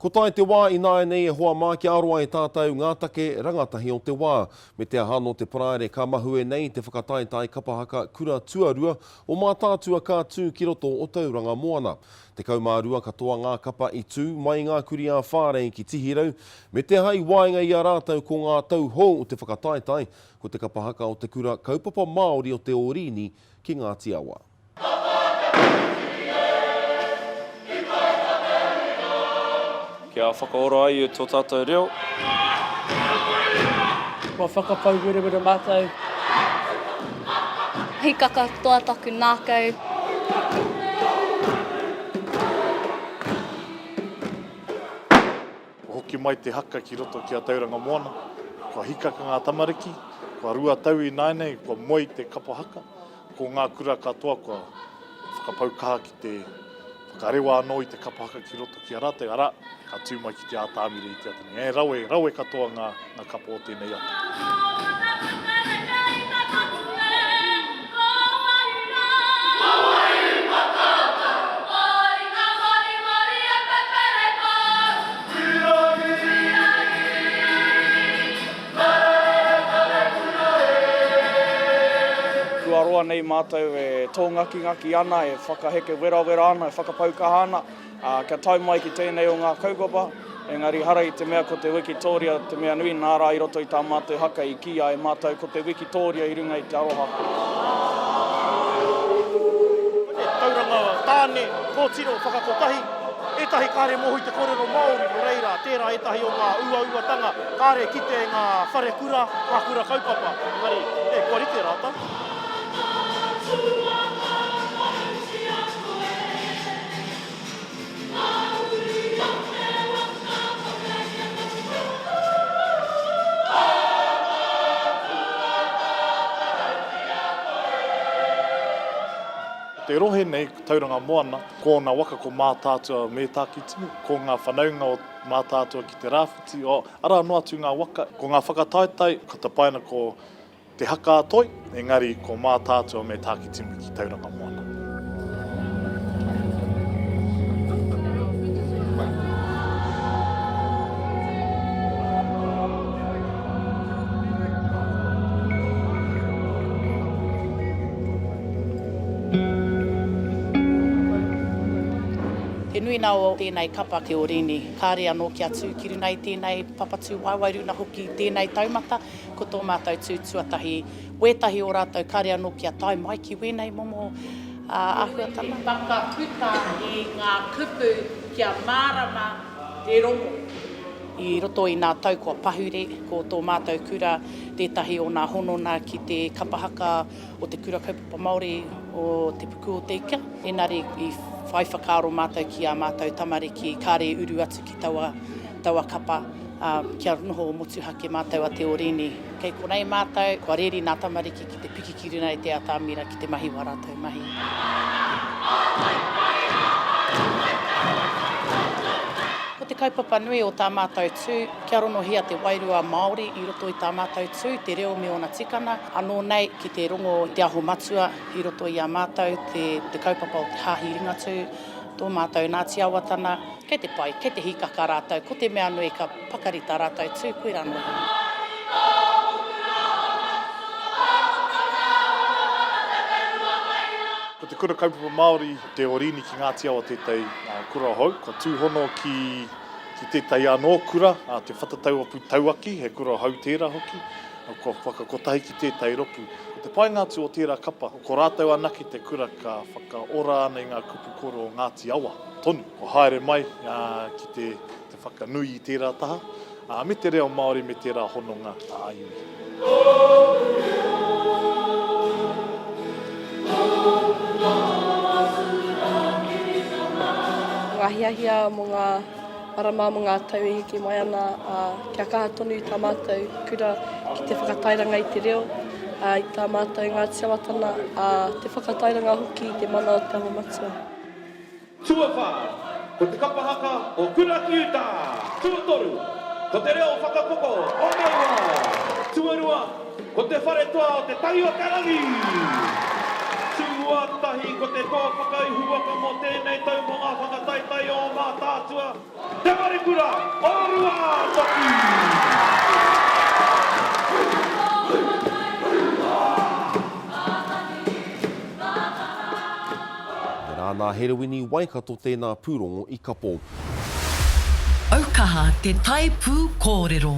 Ko tae te wā i nāi nei e hoa mā ki aroa e tātou ngātake rangatahi o te wā. Me te ahano te praere ka mahue nei te whakataetai kapa haka kura tuarua o Mataatua ka tū ki roto o tauranga moana. Te kaumārua katoa ngā kapa i tū mai Nga Kurii a Wharei ki Tihirau. Me te hai wainga i a rātou ko ngā tau hou o te whakataetai ko te kapa haka o te Kura Kaupapa Maori o Te Orini ki Ngati Awa. Kia whakaoro ai o tō tātou reo. Kua whakapau wera mātou. Hei kaka toa taku nākau. Hoki mai te haka ki roto ki a tauranga moana. Kua hikaka ngā tamariki, kua rua tau i nainei, kua moi te kapa haka. Ko ngā kura katoa, kua whakapau kaha ki te whakarewa anō i te kapa haka ki roto ki a rātou ara. Ka tū mai ki te ātāmiri i te atani. Raue katoa ngā kapa o tēnei atu. Aroa nei mātou e tō ngaki ana, e whakaheke wera ana, e whakapaukaha ana. Kia tau mai ki tēnei o Nga Kaupapa, engari hara i te mea ko te Wikitoria, te mea nui nārā i roto i tā mātou haka i kia e mātou ko te Wikitoria i runga i te aroha. Tauranga tāne, kōtiro, whakakotahi, etahi kāre mohu i te kōrero Māori no reira, tērā etahi o ngā ua-uatanga, kāre ki te ngā whare kura, ngā Kura Kaupapa. Engari, kua rite rāta. Te rohe nei tauranga moana, ko ngā waka ko Mataatua me tākitimu, ko ngā whanaunga o Mataatua ki te rāwhiti, ara anō atu ngā waka, ko ngā whakataetai, ko te paina ko te haka atoi, engari ko Mataatua me tākitimu ki tauranga moana. Te nui nā o tēnei kapa Te Orini, kāre anō kia tūkiru nei tēnei papatū waiwairuna hoki tēnei taumata, ko tō mātou tū tuatahi, wētahi o rātou kāre anō kia tai mai ki wēnei momo ahuatana. Whakaputa i ngā kupu kia mārama te rongo. I roto i nā tau kua pahure, ko tō mātou kura, tētahi o nā honona ki te kapa haka o te Kura Kaupapa Maori o te puku o te ika. Engari i whai whakaaro mātou ki a mātou tamariki, kāre uru atu ki taua kapa, kia noho o motu hake mātou a Te Orini. Kei konei mātou, kua reri nā tamariki ki te piki ki runa i te atamira ki te mahi wa rātou mahi. Ko te kaupapa nui o tā mātou tū, kia rono hia te wairua Māori i roto i tā mātou tū, te reo me ona tikana. Anō nei ki te rongo te aho matua i roto i a mātou, te kaupapa o te hāhi ringatu, tō mātou Ngati Awa tana. Kei te pai, kei te hikaka rātou, ko te mea nui ka pakarita rātou tū, koe rā nui. Ko te Kura Kaupapa Maori, Te Orini ki Ngati Awa tētai kura hou, ko tūhono ki tētai anō kura, te whatatau apu tauaki, he kura hou tērā hoki, ko whakakotahi ki tētai ropu. Ko te paingātu o tērā kapa, ko rātou anake te kura ka whakaora ana i ngā kupu koro o Ngati Awa. Tonu, ko haere mai ki te whakanui i tērā taha, me te reo Māori me tērā hononga aiui. Ngā hiahia mo ngā marama mo ngā tau e hiki mai ana, kia kaha tonu i tā mātou kura ki te whakatairanga i te reo, i tā mātou Ngati Awa tana, te whakatairanga hoki i te mana o te aho matua. Tuawha, ko te kapa haka o Kura Kiuta, tuatoru, ko te reo whakakoko o Maiwa, tuarua, ko te whare toa o te Tahiwa Karangi. Tuatahi ko te kōwhakaihuaka mo tēnei tau mo ngā whakataitai o Mataatua. te marikura, orua toki! Nā Herewini waikato tēnā pūrongo I kapo. Aukaha te taipū kōrero.